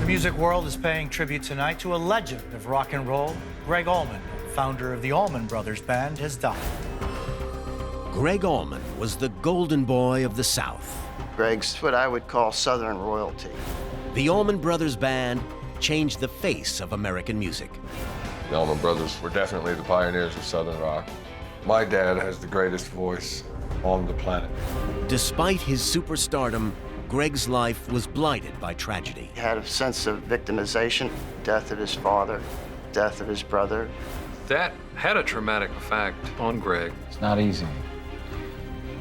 music world is paying tribute tonight to a legend of rock and roll. Gregg Allman, founder of the Allman Brothers Band, has died. Gregg Allman was the golden boy of the South. Gregg's what I would call Southern royalty. The Allman Brothers Band changed the face of American music. The Allman Brothers were definitely the pioneers of Southern rock. My dad has the greatest voice on the planet. Despite his superstardom, Gregg's life was blighted by tragedy. He had a sense of victimization, death of his father, death of his brother. That had a traumatic effect on Gregg. It's not easy.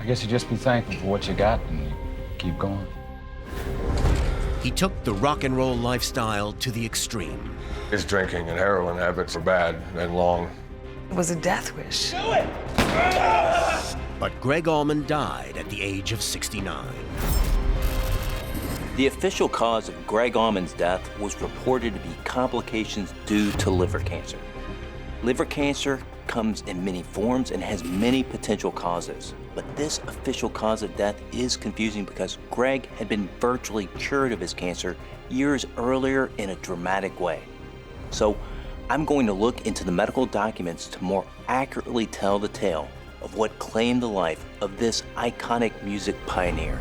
I guess you just be thankful for what you got and you keep going. He took the rock and roll lifestyle to the extreme. His drinking and heroin habits were bad and long. It was a death wish. Do it! But Gregg Allman died at the age of 69. The official cause of Gregg Allman's death was reported to be complications due to liver cancer. Liver cancer comes in many forms and has many potential causes. But this official cause of death is confusing because Gregg had been virtually cured of his cancer years earlier in a dramatic way. So I'm going to look into the medical documents to more accurately tell the tale of what claimed the life of this iconic music pioneer.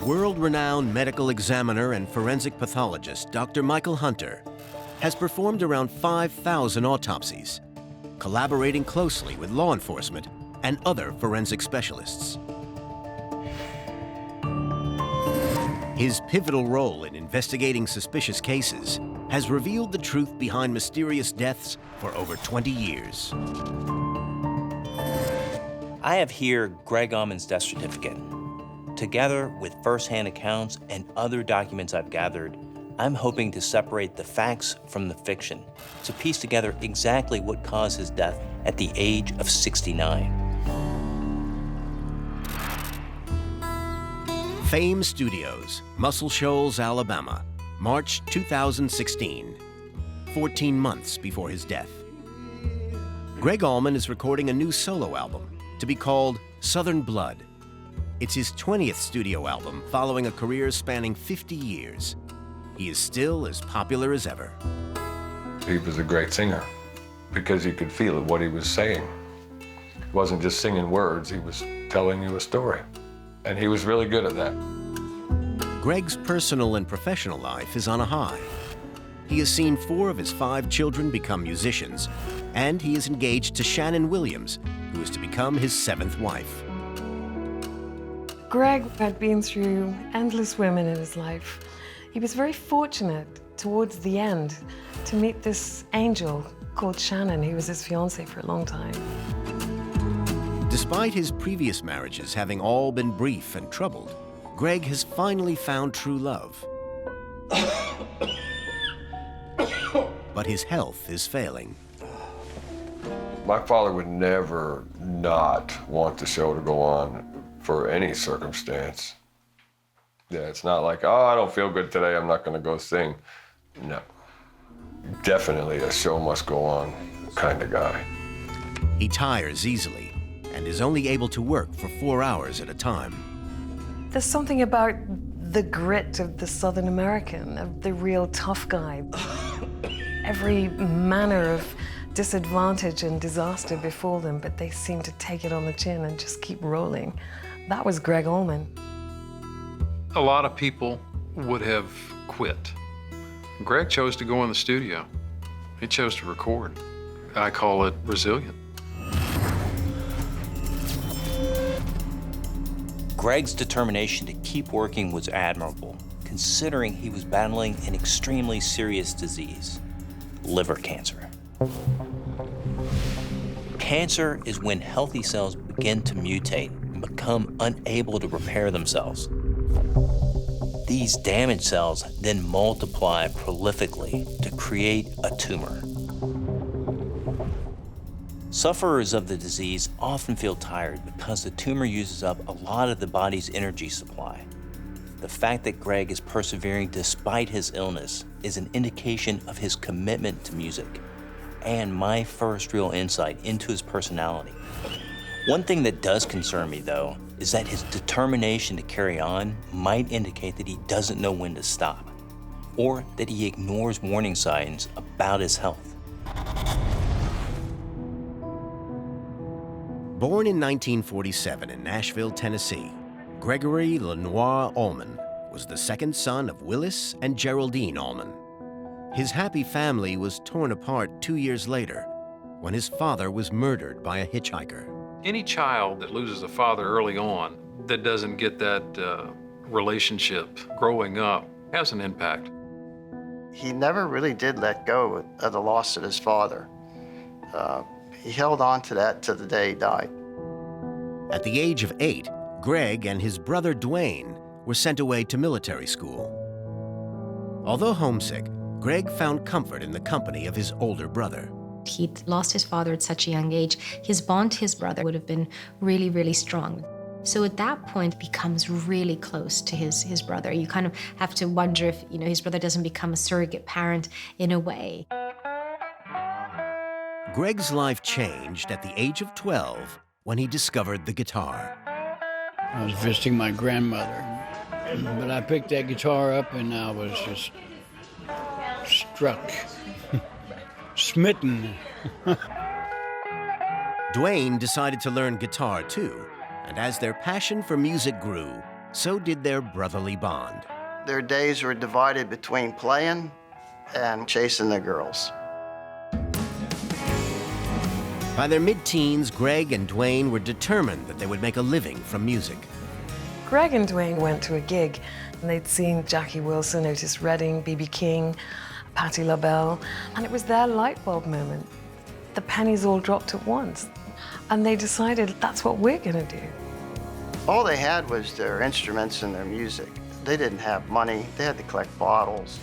World-renowned medical examiner and forensic pathologist Dr. Michael Hunter has performed around 5,000 autopsies, collaborating closely with law enforcement and other forensic specialists. His pivotal role in investigating suspicious cases has revealed the truth behind mysterious deaths for over 20 years. I have here Gregg Allman's death certificate. Together with first-hand accounts and other documents I've gathered, I'm hoping to separate the facts from the fiction to piece together exactly what caused his death at the age of 69. Fame Studios, Muscle Shoals, Alabama, March 2016, 14 months before his death. Gregg Allman is recording a new solo album to be called Southern Blood. It's his 20th studio album following a career spanning 50 years. He is still as popular as ever. He was a great singer because you could feel what he was saying. He wasn't just singing words, he was telling you a story. And he was really good at that. Gregg's personal and professional life is on a high. He has seen 4 of his 5 children become musicians, and he is engaged to Shannon Williams, who is to become his 7th wife. Gregg had been through endless women in his life. He was very fortunate towards the end to meet this angel called Shannon, who was his fiancée for a long time. Despite his previous marriages having all been brief and troubled, Gregg has finally found true love. But his health is failing. My father would never not want the show to go on for any circumstance. Yeah, it's not like, oh, I don't feel good today, I'm not gonna go sing. No. Definitely a show must go on kind of guy. He tires easily and is only able to work for 4 hours at a time. There's something about the grit of the Southern American, of the real tough guy. Every manner of disadvantage and disaster befall them, but they seem to take it on the chin and just keep rolling. That was Gregg Allman. A lot of people would have quit. Gregg chose to go in the studio. He chose to record. I call it resilient. Gregg's determination to keep working was admirable, considering he was battling an extremely serious disease, liver cancer. Cancer is when healthy cells begin to mutate and become unable to repair themselves. These damaged cells then multiply prolifically to create a tumor. Sufferers of the disease often feel tired because the tumor uses up a lot of the body's energy supply. The fact that Gregg is persevering despite his illness is an indication of his commitment to music and my first real insight into his personality. One thing that does concern me, though, is that his determination to carry on might indicate that he doesn't know when to stop, or that he ignores warning signs about his health. Born in 1947 in Nashville, Tennessee, Gregory Lenoir Allman was the second son of Willis and Geraldine Allman. His happy family was torn apart 2 years later when his father was murdered by a hitchhiker. Any child that loses a father early on that doesn't get that relationship growing up has an impact. He never really did let go of the loss of his father. He held on to that to the day he died. At the age of 8, Gregg and his brother Dwayne were sent away to military school. Although homesick, Gregg found comfort in the company of his older brother. He'd lost his father at such a young age. His bond to his brother would have been really, really strong. So at that point, he becomes really close to his brother. You kind of have to wonder if, his brother doesn't become a surrogate parent in a way. Gregg's life changed at the age of 12 when he discovered the guitar. I was visiting my grandmother, but I picked that guitar up and I was just struck, smitten. Dwayne decided to learn guitar too, and as their passion for music grew, so did their brotherly bond. Their days were divided between playing and chasing the girls. By their mid-teens, Gregg and Dwayne were determined that they would make a living from music. Gregg and Dwayne went to a gig, and they'd seen Jackie Wilson, Otis Redding, B.B. King, Patti LaBelle, and it was their light bulb moment. The pennies all dropped at once, and they decided that's what we're gonna do. All they had was their instruments and their music. They didn't have money. They had to collect bottles.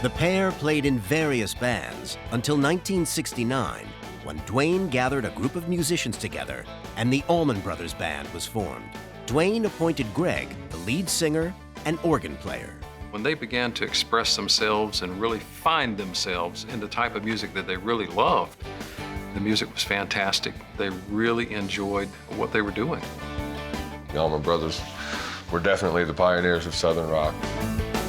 The pair played in various bands until 1969, when Dwayne gathered a group of musicians together and the Allman Brothers Band was formed. Dwayne appointed Gregg the lead singer and organ player. When they began to express themselves and really find themselves in the type of music that they really loved, the music was fantastic. They really enjoyed what they were doing. The Allman Brothers were definitely the pioneers of Southern rock.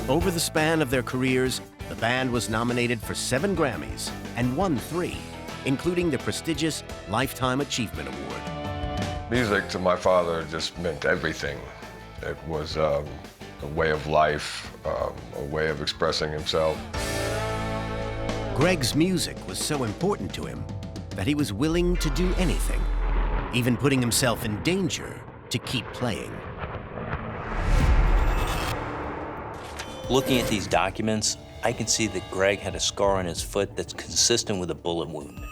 Over the span of their careers, the band was nominated for 7 Grammys and won 3, including the prestigious Lifetime Achievement Award. Music to my father just meant everything. It was a way of life, a way of expressing himself. Gregg's music was so important to him that he was willing to do anything, even putting himself in danger to keep playing. Looking at these documents, I can see that Gregg had a scar on his foot that's consistent with a bullet wound.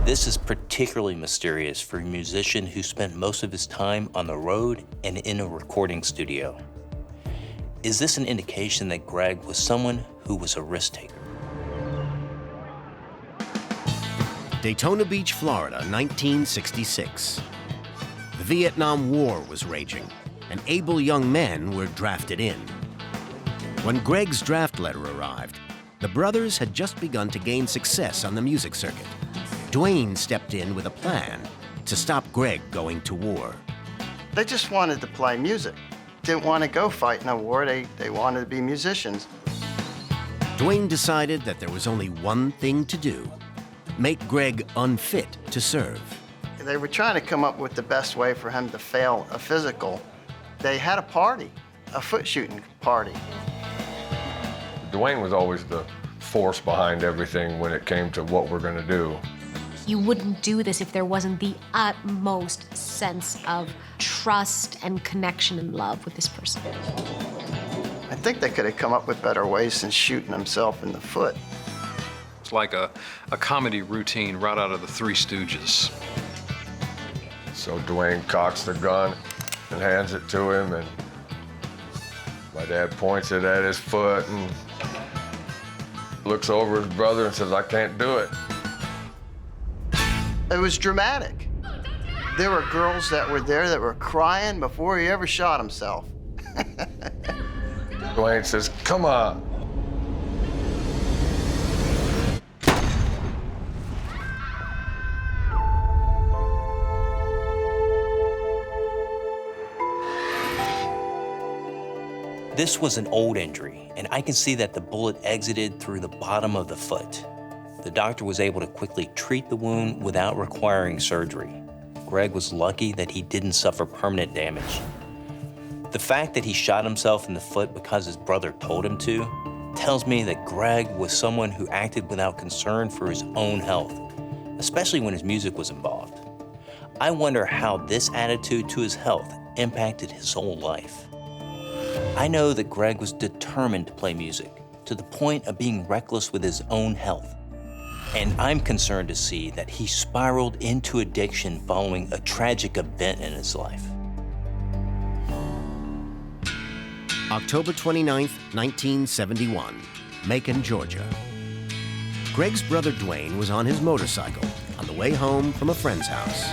This is particularly mysterious for a musician who spent most of his time on the road and in a recording studio. Is this an indication that Gregg was someone who was a risk taker? Daytona Beach, Florida, 1966. The Vietnam War was raging, and able young men were drafted in. When Gregg's draft letter arrived, the brothers had just begun to gain success on the music circuit. Dwayne stepped in with a plan to stop Gregg going to war. They just wanted to play music. Didn't want to go fight in a war. They wanted to be musicians. Dwayne decided that there was only one thing to do: make Gregg unfit to serve. They were trying to come up with the best way for him to fail a physical. They had a party, a foot shooting party. Dwayne was always the force behind everything when it came to what we're going to do. You wouldn't do this if there wasn't the utmost sense of trust and connection and love with this person. I think they could have come up with better ways than shooting himself in the foot. It's like a comedy routine right out of the Three Stooges. So Dwayne cocks the gun and hands it to him, and my dad points it at his foot and looks over his brother and says, "I can't do it." It was dramatic. There were girls that were there that were crying before he ever shot himself. Dwayne says, "Come on." This was an old injury, and I can see that the bullet exited through the bottom of the foot. The doctor was able to quickly treat the wound without requiring surgery. Gregg was lucky that he didn't suffer permanent damage. The fact that he shot himself in the foot because his brother told him to tells me that Gregg was someone who acted without concern for his own health, especially when his music was involved. I wonder how this attitude to his health impacted his whole life. I know that Gregg was determined to play music, to the point of being reckless with his own health. And I'm concerned to see that he spiraled into addiction following a tragic event in his life. October 29th, 1971, Macon, Georgia. Gregg's brother Dwayne was on his motorcycle on the way home from a friend's house.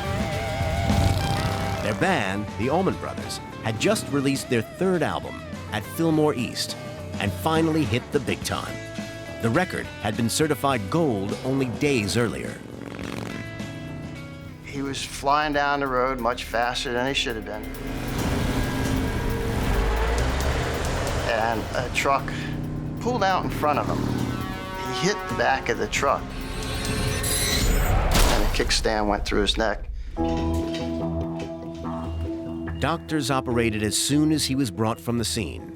Their band, the Allman Brothers, had just released their third album at Fillmore East and finally hit the big time. The record had been certified gold only days earlier. He was flying down the road much faster than he should have been. And a truck pulled out in front of him. He hit the back of the truck, and the kickstand went through his neck. Doctors operated as soon as he was brought from the scene.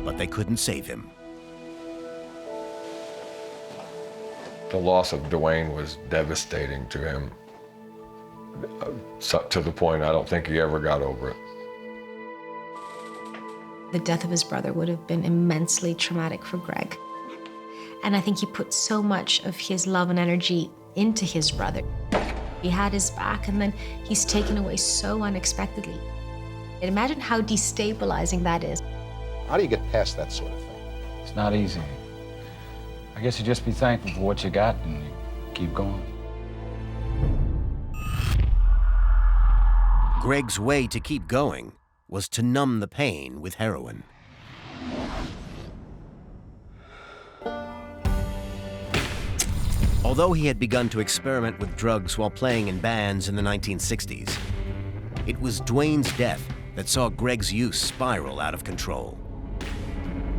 But they couldn't save him. The loss of Dwayne was devastating to him, to the point I don't think he ever got over it. The death of his brother would have been immensely traumatic for Gregg. And I think he put so much of his love and energy into his brother. He had his back, and then he's taken away so unexpectedly. And imagine how destabilizing that is. How do you get past that sort of thing? It's not easy. I guess you just be thankful for what you got and you keep going. Gregg's way to keep going was to numb the pain with heroin. Although he had begun to experiment with drugs while playing in bands in the 1960s, it was Dwayne's death that saw Gregg's use spiral out of control.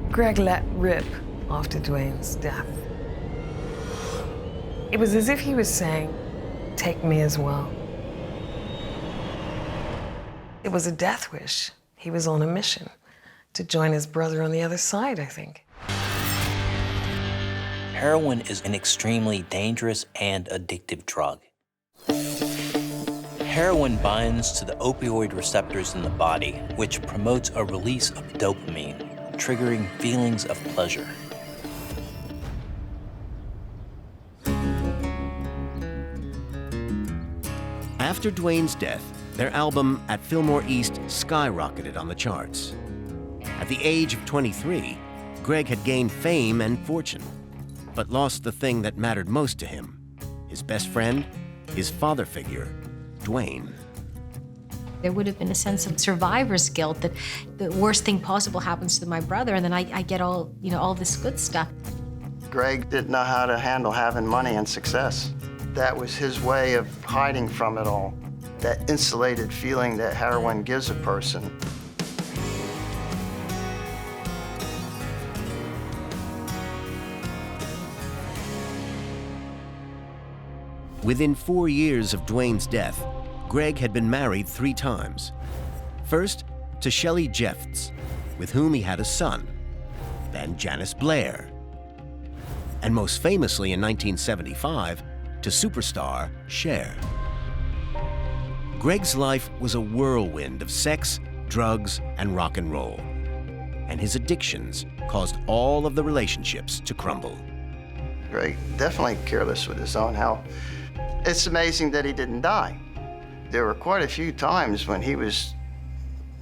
Gregg let rip after Dwayne's death. It was as if he was saying, "Take me as well." It was a death wish. He was on a mission to join his brother on the other side, I think. Heroin is an extremely dangerous and addictive drug. Heroin binds to the opioid receptors in the body, which promotes a release of dopamine, triggering feelings of pleasure. After Dwayne's death, their album At Fillmore East skyrocketed on the charts. At the age of 23, Gregg had gained fame and fortune, but lost the thing that mattered most to him: his best friend, his father figure, Dwayne. There would have been a sense of survivor's guilt that the worst thing possible happens to my brother, and then I get all, all this good stuff. Gregg didn't know how to handle having money and success. That was his way of hiding from it all, that insulated feeling that heroin gives a person. Within 4 years of Dwayne's death, Gregg had been married 3 times. First, to Shelley Jeffts, with whom he had a son, then Janice Blair, and most famously in 1975, to superstar Cher. Gregg's life was a whirlwind of sex, drugs, and rock and roll, and his addictions caused all of the relationships to crumble. Gregg definitely careless with his own health. It's amazing that he didn't die. There were quite a few times when he was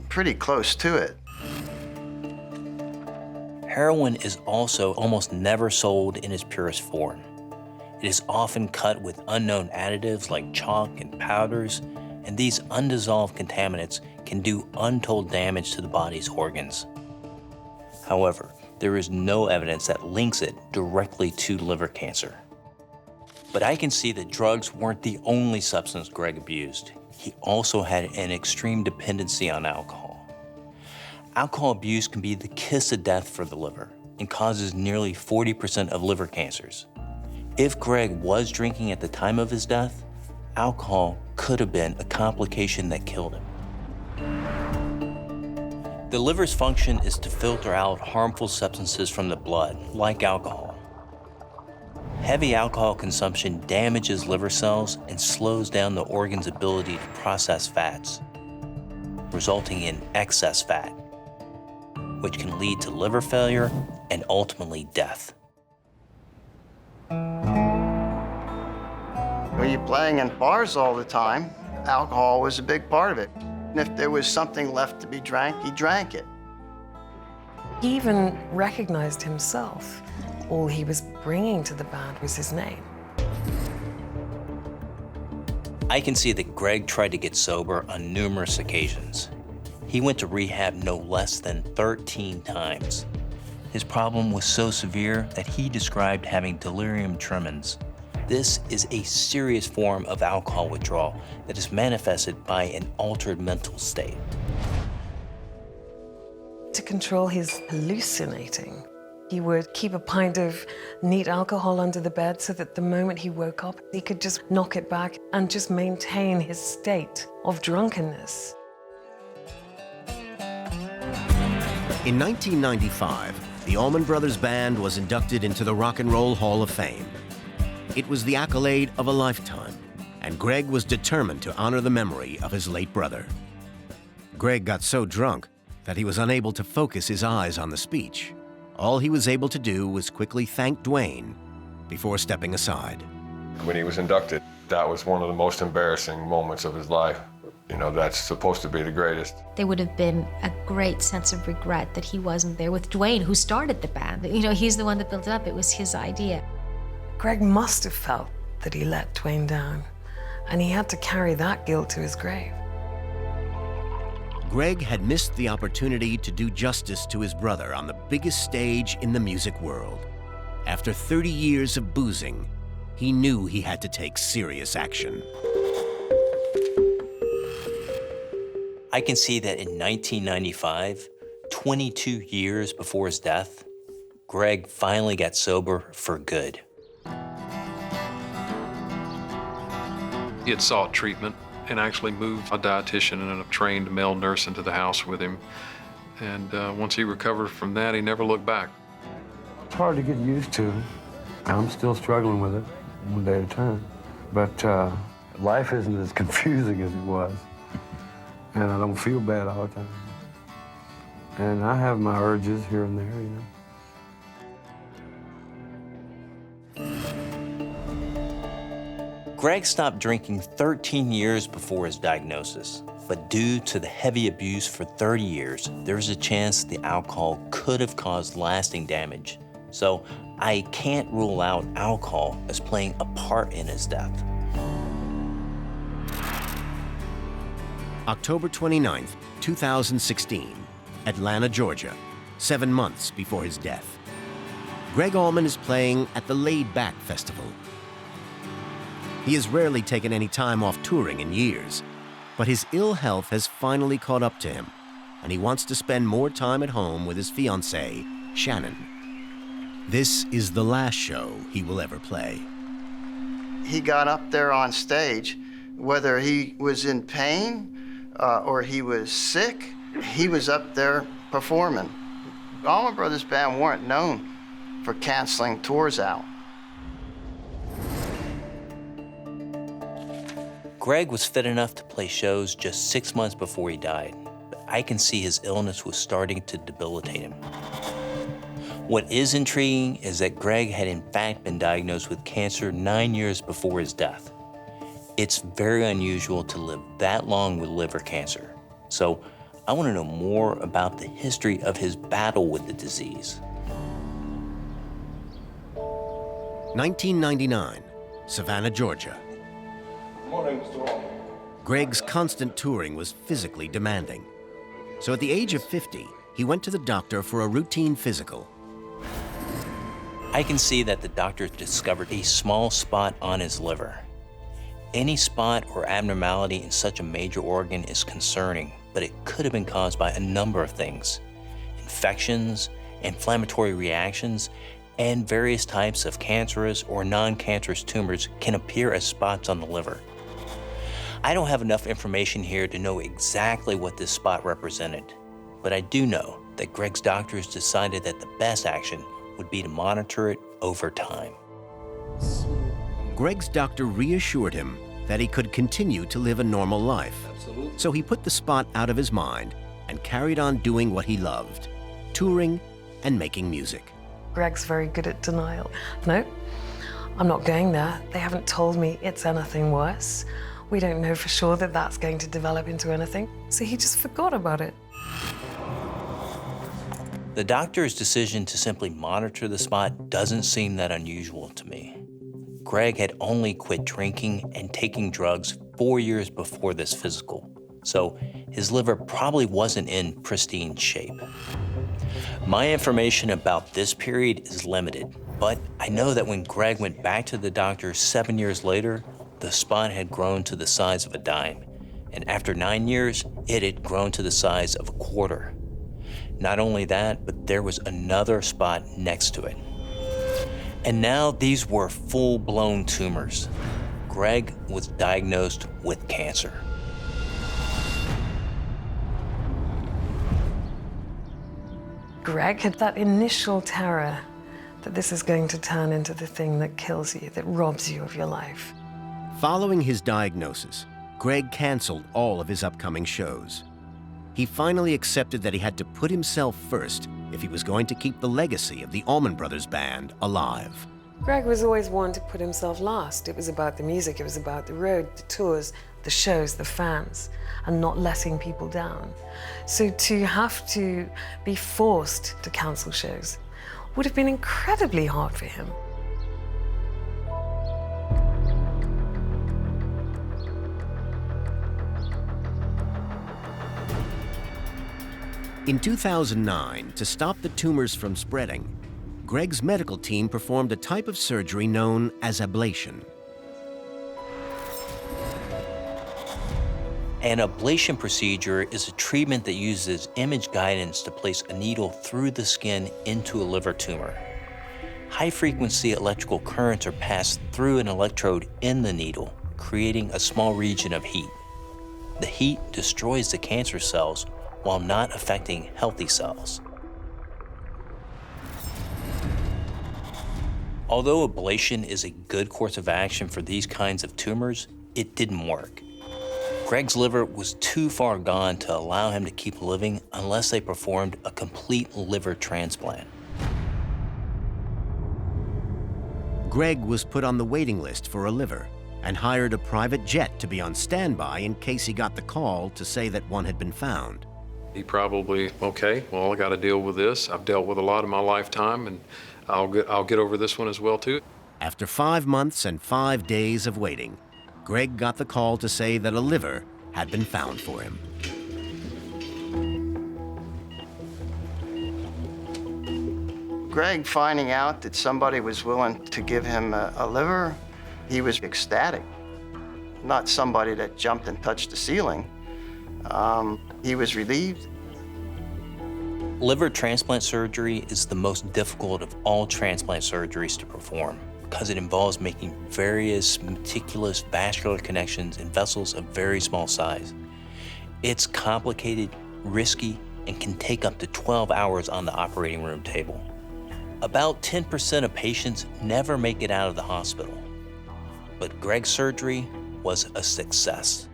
pretty close to it. Heroin is also almost never sold in its purest form. It is often cut with unknown additives like chalk and powders, and these undissolved contaminants can do untold damage to the body's organs. However, there is no evidence that links it directly to liver cancer. But I can see that drugs weren't the only substance Gregg abused. He also had an extreme dependency on alcohol. Alcohol abuse can be the kiss of death for the liver and causes nearly 40% of liver cancers. If Gregg was drinking at the time of his death, alcohol could have been a complication that killed him. The liver's function is to filter out harmful substances from the blood, like alcohol. Heavy alcohol consumption damages liver cells and slows down the organ's ability to process fats, resulting in excess fat, which can lead to liver failure and ultimately death. When you're playing in bars all the time, alcohol was a big part of it. And if there was something left to be drank, he drank it. He even recognized himself. All he was bringing to the band was his name. I can see that Gregg tried to get sober on numerous occasions. He went to rehab no less than 13 times. His problem was so severe that he described having delirium tremens. This is a serious form of alcohol withdrawal that is manifested by an altered mental state. To control his hallucinating, he would keep a pint of neat alcohol under the bed so that the moment he woke up, he could just knock it back and just maintain his state of drunkenness. In 1995, the Allman Brothers Band was inducted into the Rock and Roll Hall of Fame. It was the accolade of a lifetime, and Gregg was determined to honor the memory of his late brother. Gregg got so drunk that he was unable to focus his eyes on the speech. All he was able to do was quickly thank Dwayne before stepping aside. When he was inducted, that was one of the most embarrassing moments of his life. You know, that's supposed to be the greatest. There would have been a great sense of regret that he wasn't there with Dwayne, who started the band. You know, he's the one that built it up. It was his idea. Gregg must have felt that he let Dwayne down, and he had to carry that guilt to his grave. Gregg had missed the opportunity to do justice to his brother on the biggest stage in the music world. After 30 years of boozing, he knew he had to take serious action. I can see that in 1995, 22 years before his death, Gregg finally got sober for good. He had sought treatment and actually moved a dietitian and a trained male nurse into the house with him. And once he recovered from that, he never looked back. It's hard to get used to. I'm still struggling with it one day at a time. But life isn't as confusing as it was. And I don't feel bad all the time. And I have my urges here and there, you know. Gregg stopped drinking 13 years before his diagnosis, but due to the heavy abuse for 30 years, there's a chance the alcohol could have caused lasting damage. So I can't rule out alcohol as playing a part in his death. October 29th, 2016, Atlanta, Georgia, 7 months before his death. Gregg Allman is playing at the Laid Back Festival. He has rarely taken any time off touring in years, but his ill health has finally caught up to him, and he wants to spend more time at home with his fiancée, Shannon. This is the last show he will ever play. He got up there on stage, whether he was in pain or he was sick, he was up there performing. Allman Brothers Band weren't known for canceling tours out. Gregg was fit enough to play shows just 6 months before he died, but I can see his illness was starting to debilitate him. What is intriguing is that Gregg had in fact been diagnosed with cancer 9 years before his death. It's very unusual to live that long with liver cancer. So I want to know more about the history of his battle with the disease. 1999, Savannah, Georgia. Good morning, Mr. Allman. Gregg's constant touring was physically demanding. So at the age of 50, he went to the doctor for a routine physical. I can see that the doctor discovered a small spot on his liver. Any spot or abnormality in such a major organ is concerning, but it could have been caused by a number of things. infections, inflammatory reactions, and various types of cancerous or non-cancerous tumors can appear as spots on the liver. I don't have enough information here to know exactly what this spot represented, but I do know that Gregg's doctors decided that the best action would be to monitor it over time. Gregg's doctor reassured him that he could continue to live a normal life. Absolutely. So he put the spot out of his mind and carried on doing what he loved, touring and making music. Gregg's very good at denial. No, I'm not going there. They haven't told me it's anything worse. We don't know for sure that that's going to develop into anything. So he just forgot about it. The doctor's decision to simply monitor the spot doesn't seem that unusual to me. Gregg had only quit drinking and taking drugs 4 years before this physical, so his liver probably wasn't in pristine shape. My information about this period is limited, but I know that when Gregg went back to the doctor 7 years later, the spot had grown to the size of a dime, and after 9 years, it had grown to the size of a quarter. Not only that, but there was another spot next to it. And now these were full-blown tumors. Gregg was diagnosed with cancer. Gregg had that initial terror that this is going to turn into the thing that kills you, that robs you of your life. Following his diagnosis, Gregg canceled all of his upcoming shows. He finally accepted that he had to put himself first if he was going to keep the legacy of the Allman Brothers Band alive. Gregg was always one to put himself last. It was about the music, it was about the road, the tours, the shows, the fans, and not letting people down. So to have to be forced to cancel shows would have been incredibly hard for him. In 2009, to stop the tumors from spreading, Gregg's medical team performed a type of surgery known as ablation. An ablation procedure is a treatment that uses image guidance to place a needle through the skin into a liver tumor. High-frequency electrical currents are passed through an electrode in the needle, creating a small region of heat. The heat destroys the cancer cells while not affecting healthy cells. Although ablation is a good course of action for these kinds of tumors, it didn't work. Gregg's liver was too far gone to allow him to keep living unless they performed a complete liver transplant. Gregg was put on the waiting list for a liver and hired a private jet to be on standby in case he got the call to say that one had been found. He probably, okay, well, I got to deal with this. I've dealt with a lot in my lifetime, and I'll get over this one as well, too. After 5 months and 5 days of waiting, Gregg got the call to say that a liver had been found for him. Gregg finding out that somebody was willing to give him a liver, he was ecstatic. Not somebody that jumped and touched the ceiling. He was relieved. Liver transplant surgery is the most difficult of all transplant surgeries to perform because it involves making various meticulous vascular connections in vessels of very small size. It's complicated, risky, and can take up to 12 hours on the operating room table. About 10% of patients never make it out of the hospital. But Gregg's surgery was a success.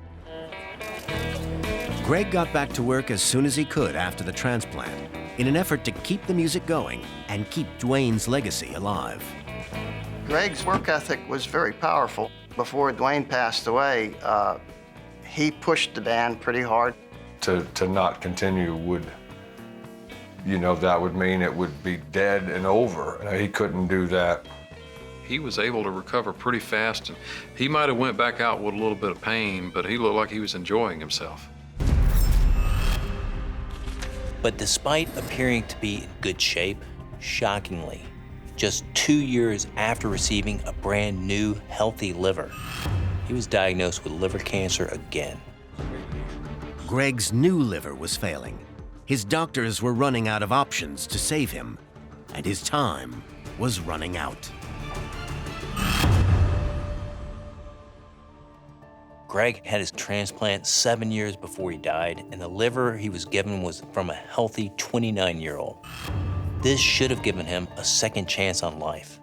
Gregg got back to work as soon as he could after the transplant in an effort to keep the music going and keep Dwayne's legacy alive. Gregg's work ethic was very powerful. Before Dwayne passed away, he pushed the band pretty hard. To not continue would, that would mean it would be dead and over. He couldn't do that. He was able to recover pretty fast, and he might have went back out with a little bit of pain, but he looked like he was enjoying himself. But despite appearing to be in good shape, shockingly, just 2 years after receiving a brand new, healthy liver, he was diagnosed with liver cancer again. Gregg's new liver was failing. His doctors were running out of options to save him, and his time was running out. Gregg had his transplant 7 years before he died, and the liver he was given was from a healthy 29-year-old. This should have given him a second chance on life.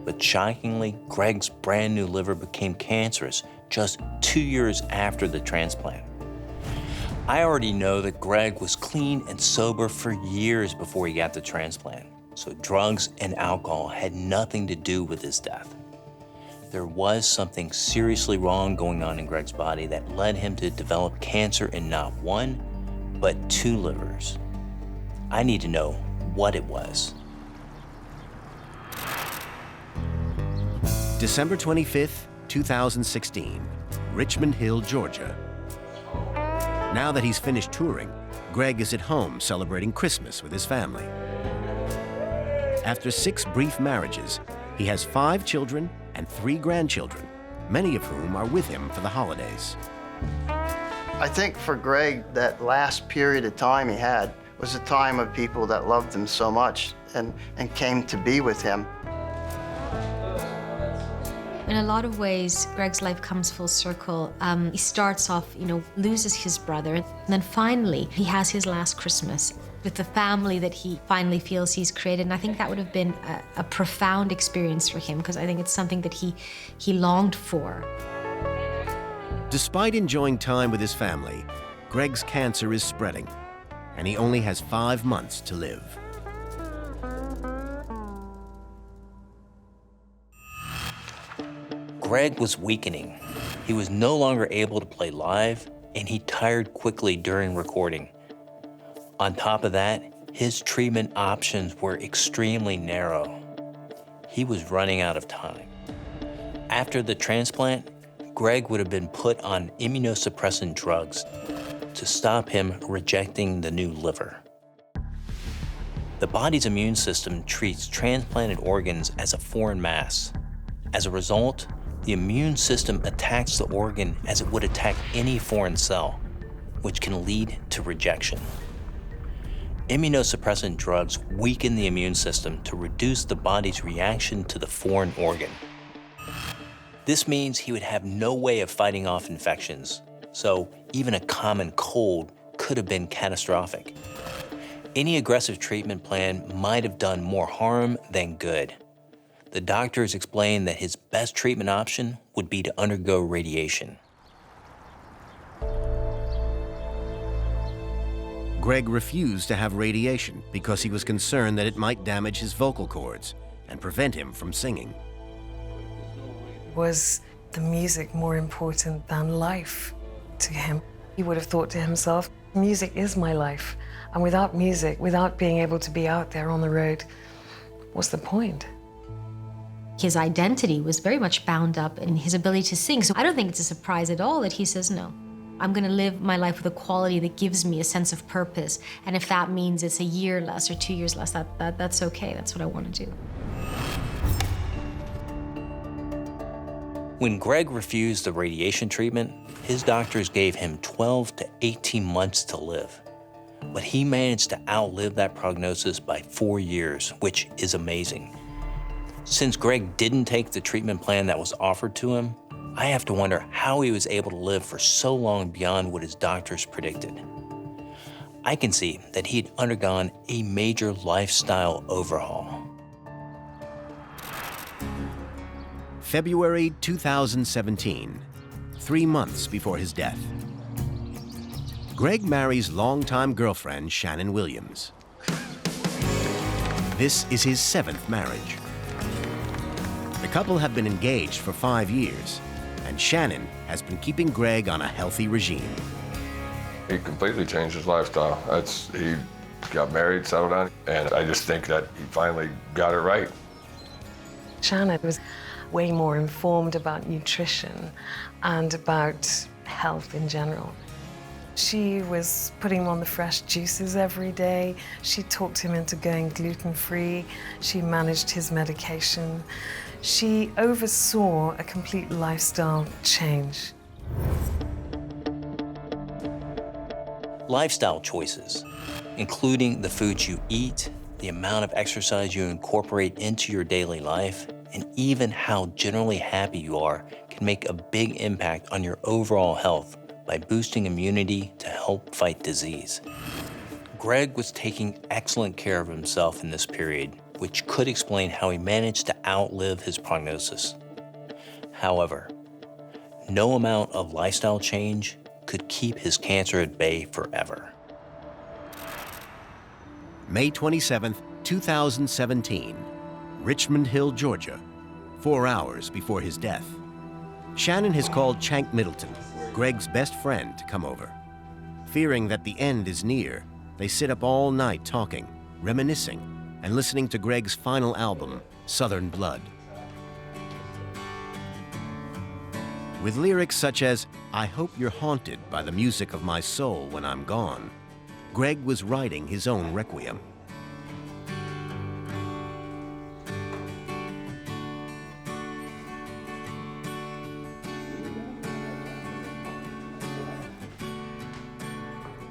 But shockingly, Gregg's brand new liver became cancerous just 2 years after the transplant. I already know that Gregg was clean and sober for years before he got the transplant, so drugs and alcohol had nothing to do with his death. There was something seriously wrong going on in Gregg's body that led him to develop cancer in not one, but 2 livers. I need to know what it was. December 25th, 2016, Richmond Hill, Georgia. Now that he's finished touring, Gregg is at home celebrating Christmas with his family. After 6 brief marriages, he has 5 children and 3 grandchildren, many of whom are with him for the holidays. I think for Gregg, that last period of time he had was a time of people that loved him so much and came to be with him. In a lot of ways, Gregg's life comes full circle. He starts off, loses his brother, and then finally he has his last Christmas with the family that he finally feels he's created. And I think that would have been a profound experience for him, because I think it's something that he longed for. Despite enjoying time with his family, Gregg's cancer is spreading, and he only has 5 months to live. Gregg was weakening. He was no longer able to play live, and he tired quickly during recording. On top of that, his treatment options were extremely narrow. He was running out of time. After the transplant, Gregg would have been put on immunosuppressant drugs to stop him rejecting the new liver. The body's immune system treats transplanted organs as a foreign mass. As a result, the immune system attacks the organ as it would attack any foreign cell, which can lead to rejection. Immunosuppressant drugs weaken the immune system to reduce the body's reaction to the foreign organ. This means he would have no way of fighting off infections, so even a common cold could have been catastrophic. Any aggressive treatment plan might have done more harm than good. The doctors explained that his best treatment option would be to undergo radiation. Gregg refused to have radiation because he was concerned that it might damage his vocal cords and prevent him from singing. Was the music more important than life to him? He would have thought to himself, music is my life. And without music, without being able to be out there on the road, what's the point? His identity was very much bound up in his ability to sing. So I don't think it's a surprise at all that he says, no, I'm gonna live my life with a quality that gives me a sense of purpose. And if that means it's a year less or 2 years less, that's okay. That's what I want to do. When Gregg refused the radiation treatment, his doctors gave him 12 to 18 months to live. But he managed to outlive that prognosis by 4 years, which is amazing. Since Gregg didn't take the treatment plan that was offered to him, I have to wonder how he was able to live for so long beyond what his doctors predicted. I can see that he'd undergone a major lifestyle overhaul. February 2017, 3 months before his death. Gregg marries longtime girlfriend Shannon Williams. This is his 7th marriage. The couple have been engaged for 5 years, and Shannon has been keeping Gregg on a healthy regime. He completely changed his lifestyle. He got married, settled down, and I just think that he finally got it right. Shannon was way more informed about nutrition and about health in general. She was putting him on the fresh juices every day. She talked him into going gluten-free. She managed his medication. She oversaw a complete lifestyle change. Lifestyle choices, including the foods you eat, the amount of exercise you incorporate into your daily life, and even how generally happy you are, can make a big impact on your overall health by boosting immunity to help fight disease. Gregg was taking excellent care of himself in this period, which could explain how he managed to outlive his prognosis. However, no amount of lifestyle change could keep his cancer at bay forever. May 27, 2017, Richmond Hill, Georgia, 4 hours before his death. Shannon has called Chank Middleton, Gregg's best friend, to come over. Fearing that the end is near, they sit up all night talking, reminiscing, and listening to Gregg's final album, Southern Blood. With lyrics such as, "I hope you're haunted by the music of my soul when I'm gone," Gregg was writing his own requiem.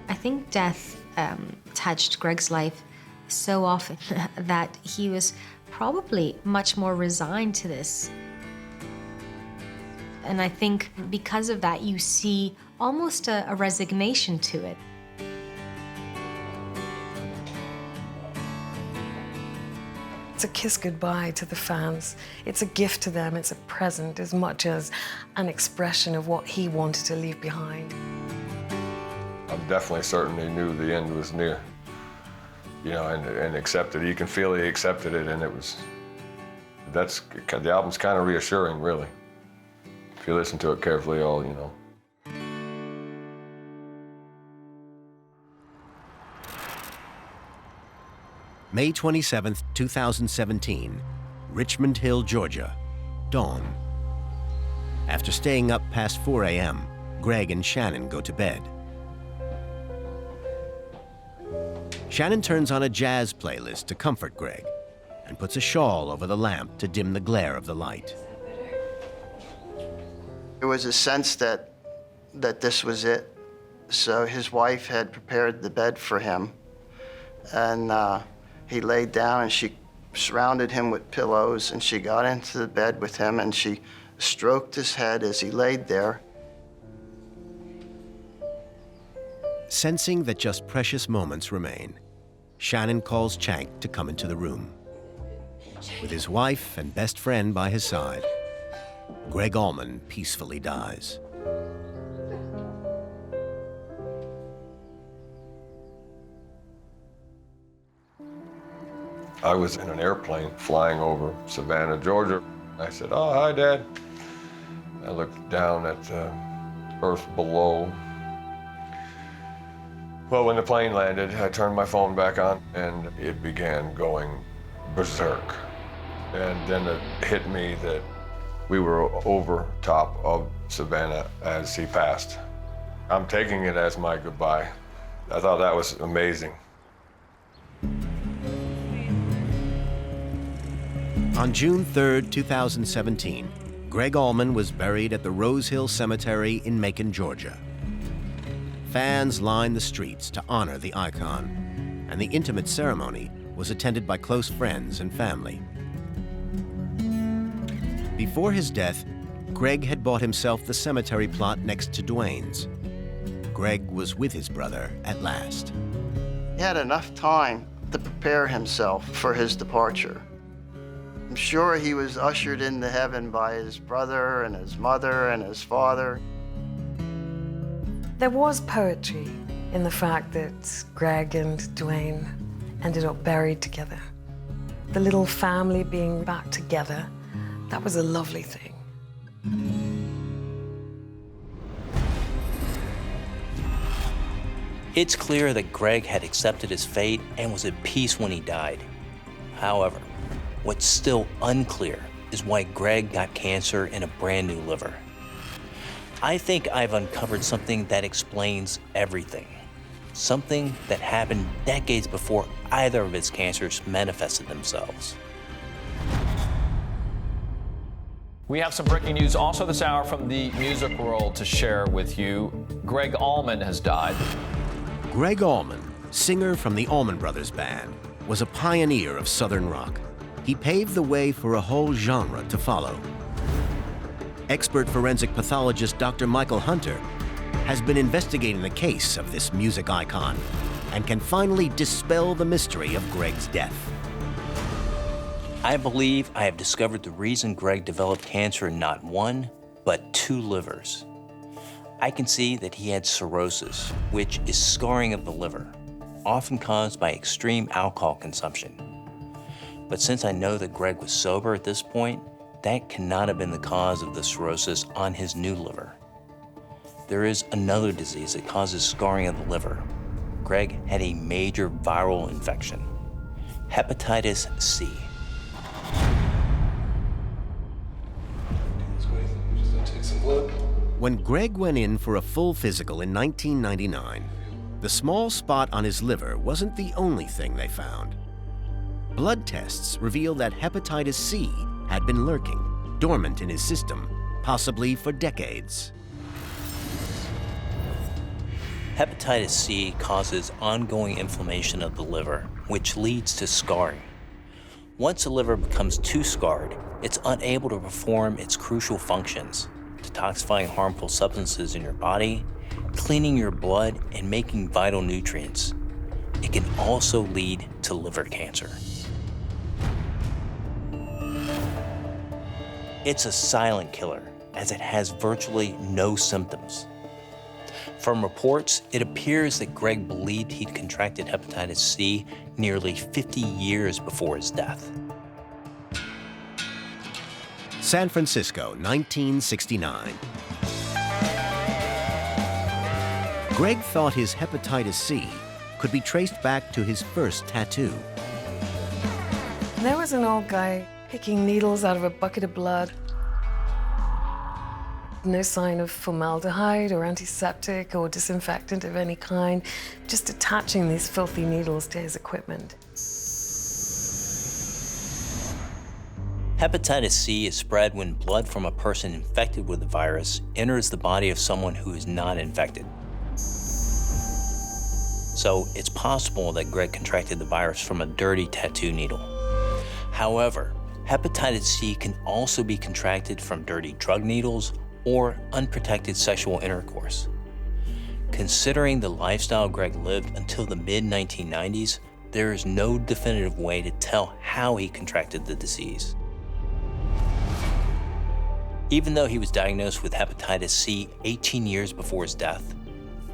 I think death touched Gregg's life so often that he was probably much more resigned to this. And I think because of that, you see almost a resignation to it. It's a kiss goodbye to the fans. It's a gift to them. It's a present as much as an expression of what he wanted to leave behind. I'm definitely certain he knew the end was near, you know, and accepted it. You can feel he accepted it, and the album's kind of reassuring, really. If you listen to it carefully, you know. May 27, 2017, Richmond Hill, Georgia, dawn. After staying up past 4 a.m., Gregg and Shannon go to bed. Shannon turns on a jazz playlist to comfort Gregg and puts a shawl over the lamp to dim the glare of the light. There was a sense that this was it. So his wife had prepared the bed for him, and he laid down and she surrounded him with pillows, and she got into the bed with him and she stroked his head as he laid there. Sensing that just precious moments remain, Shannon calls Chank to come into the room. With his wife and best friend by his side, Gregg Allman peacefully dies. I was in an airplane flying over Savannah, Georgia. I said, "Oh, hi, Dad." I looked down at the earth below. Well, when the plane landed, I turned my phone back on, and it began going berserk. And then it hit me that we were over top of Savannah as he passed. I'm taking it as my goodbye. I thought that was amazing. On June 3, 2017, Gregg Allman was buried at the Rose Hill Cemetery in Macon, Georgia. Fans lined the streets to honor the icon, and the intimate ceremony was attended by close friends and family. Before his death, Gregg had bought himself the cemetery plot next to Dwayne's. Gregg was with his brother at last. He had enough time to prepare himself for his departure. I'm sure he was ushered into heaven by his brother and his mother and his father. There was poetry in the fact that Gregg and Dwayne ended up buried together. The little family being back together, that was a lovely thing. It's clear that Gregg had accepted his fate and was at peace when he died. However, what's still unclear is why Gregg got cancer in a brand new liver. I think I've uncovered something that explains everything. Something that happened decades before either of his cancers manifested themselves. We have some breaking news also this hour from the music world to share with you. Gregg Allman has died. Gregg Allman, singer from the Allman Brothers Band, was a pioneer of Southern rock. He paved the way for a whole genre to follow. Expert forensic pathologist Dr. Michael Hunter has been investigating the case of this music icon and can finally dispel the mystery of Gregg's death. I believe I have discovered the reason Gregg developed cancer in not one, but 2 livers. I can see that he had cirrhosis, which is scarring of the liver, often caused by extreme alcohol consumption. But since I know that Gregg was sober at this point, that cannot have been the cause of the cirrhosis on his new liver. There is another disease that causes scarring of the liver. Gregg had a major viral infection, hepatitis C. When Gregg went in for a full physical in 1999, the small spot on his liver wasn't the only thing they found. Blood tests revealed that hepatitis C had been lurking, dormant in his system, possibly for decades. Hepatitis C causes ongoing inflammation of the liver, which leads to scarring. Once the liver becomes too scarred, it's unable to perform its crucial functions, detoxifying harmful substances in your body, cleaning your blood, and making vital nutrients. It can also lead to liver cancer. It's a silent killer, as it has virtually no symptoms. From reports, it appears that Gregg believed he'd contracted hepatitis C nearly 50 years before his death. San Francisco, 1969. Gregg thought his hepatitis C could be traced back to his first tattoo. There was an old guy picking needles out of a bucket of blood. No sign of formaldehyde or antiseptic or disinfectant of any kind, just attaching these filthy needles to his equipment. Hepatitis C is spread when blood from a person infected with the virus enters the body of someone who is not infected. So it's possible that Gregg contracted the virus from a dirty tattoo needle. However, hepatitis C can also be contracted from dirty drug needles or unprotected sexual intercourse. Considering the lifestyle Gregg lived until the mid-1990s, there is no definitive way to tell how he contracted the disease. Even though he was diagnosed with hepatitis C 18 years before his death,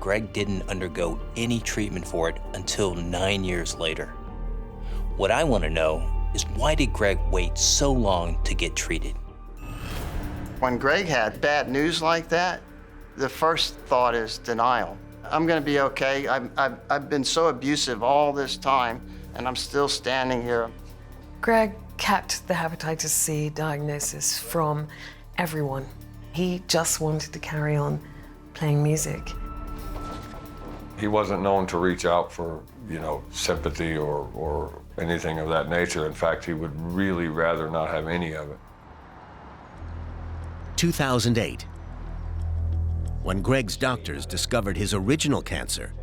Gregg didn't undergo any treatment for it until 9 years later. What I want to know is, why did Gregg wait so long to get treated? When Gregg had bad news like that, the first thought is denial. I'm gonna be okay. I've been so abusive all this time, and I'm still standing here. Gregg kept the hepatitis C diagnosis from everyone. He just wanted to carry on playing music. He wasn't known to reach out for, sympathy or anything of that nature. In fact, he would really rather not have any of it. 2008. When Gregg's doctors discovered his original cancer,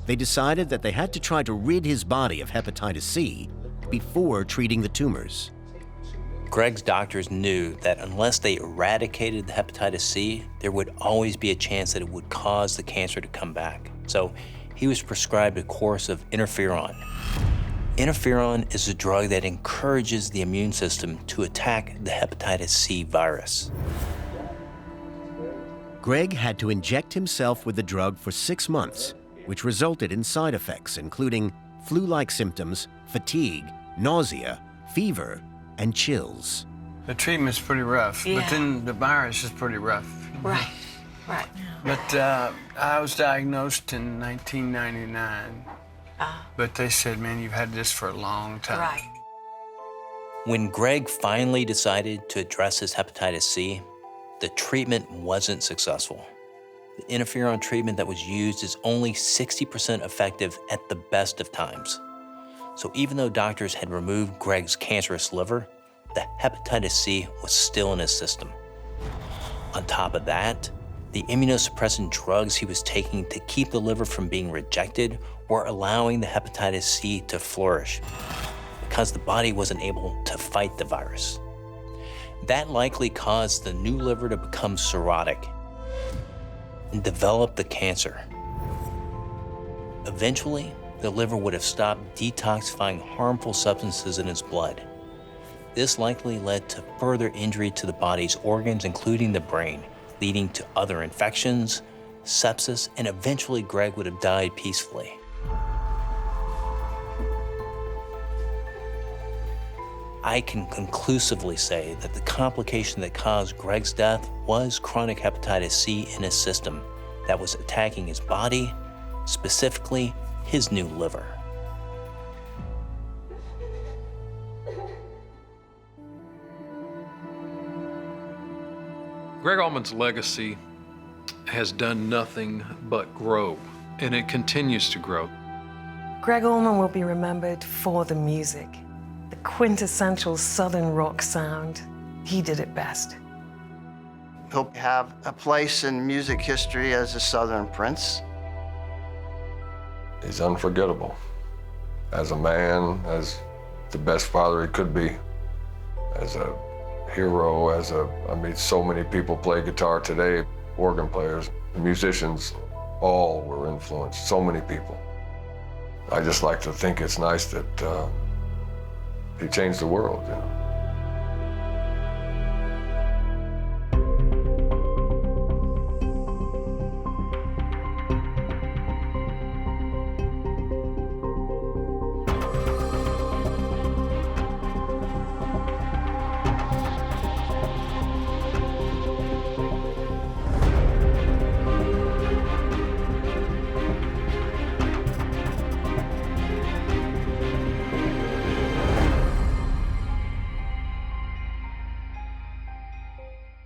they decided that they had to try to rid his body of hepatitis C before treating the tumors. Gregg's doctors knew that unless they eradicated the hepatitis C, there would always be a chance that it would cause the cancer to come back. So he was prescribed a course of interferon. Interferon is a drug that encourages the immune system to attack the hepatitis C virus. Gregg had to inject himself with the drug for 6 months, which resulted in side effects including flu-like symptoms, fatigue, nausea, fever, and chills. The treatment's pretty rough, Yeah. but then the virus is pretty rough. Right, right. But I was diagnosed in 1999. But they said, man, you've had this for a long time. Right. When Gregg finally decided to address his hepatitis C, the treatment wasn't successful. The interferon treatment that was used is only 60% effective at the best of times. So even though doctors had removed Gregg's cancerous liver, the hepatitis C was still in his system. On top of that, The immunosuppressant drugs he was taking to keep the liver from being rejected were allowing the hepatitis C to flourish because the body wasn't able to fight the virus. That likely caused the new liver to become cirrhotic and develop the cancer. Eventually, the liver would have stopped detoxifying harmful substances in its blood. This likely led to further injury to the body's organs, including the brain, leading to other infections, sepsis, and eventually Gregg would have died peacefully. I can conclusively say that the complication that caused Gregg's death was chronic hepatitis C in his system that was attacking his body, specifically his new liver. Gregg Allman's legacy has done nothing but grow, and it continues to grow. Gregg Allman will be remembered for the music, the quintessential Southern rock sound. He did it best. He'll have a place in music history as a Southern Prince. He's unforgettable. As a man, as the best father he could be, as a hero, I mean, so many people play guitar today, organ players, musicians, all were influenced, so many people. I just like to think it's nice that he changed the world, you know.